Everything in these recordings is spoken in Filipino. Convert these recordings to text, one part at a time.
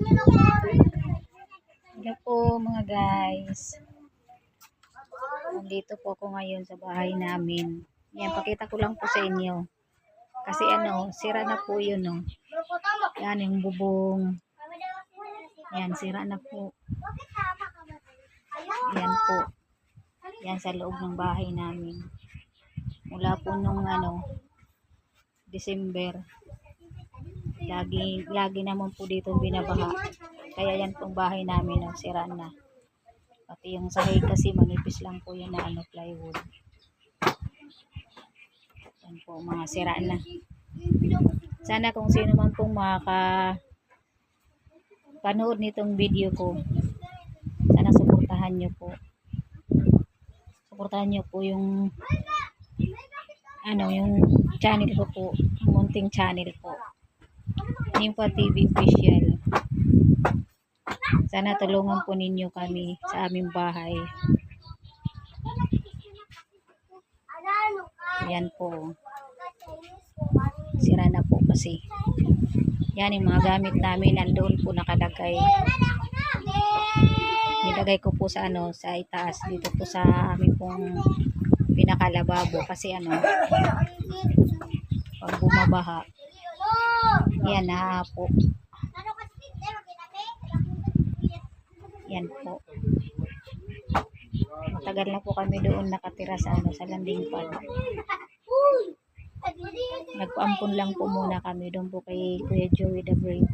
Hello po mga guys. Nandito po ako ngayon sa bahay namin. Yan, pakita ko lang po sa inyo. Kasi sira na po yun, no. Yan, yung bubong. Yan, sira na po. Yan po. Yan sa loob ng bahay namin. Mula po nung December. Lagi naman po dito binabaha. Kaya yan pong bahay namin, no, sira na. Pati yung sahig kasi manipis lang po yun na plywood. Yan po, mga sira na. Sana kung sino man pong makapanood nitong video ko, sana suportahan nyo po. Suportahan nyo po yung yung channel ko po, ang munting channel po. Nympha TV Official. Sana tulungan po ninyo kami sa aming bahay. Yan po. Sira na po kasi. Yan yung mga gamit namin nandoon po nakalagay. Nilagay ko po sa sa itaas dito po sa aming pong pinakalababo kasi pag bumabaha yan na po. Yan po. Matagal na po kami doon nakatira sa sa landing pad. Nagpaampon lang po muna kami doon po kay Kuya Joey the Great.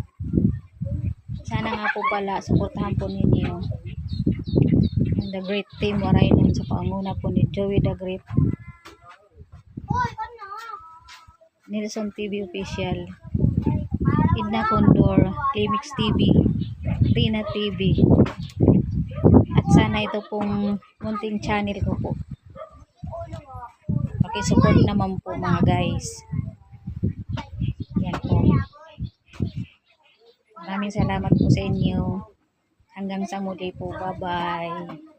Sana nga po pala suportahan po ninyo ang The Great Team Waraynon sa panguna po ni Joey the Great, Nelson TV Official, Edna Condor, Kmix TV, Rina TV, at sana ito pong munting channel ko po. Pakisupport naman po mga guys. Yan po. Maraming salamat po sa inyo. Hanggang sa muli po. Bye bye.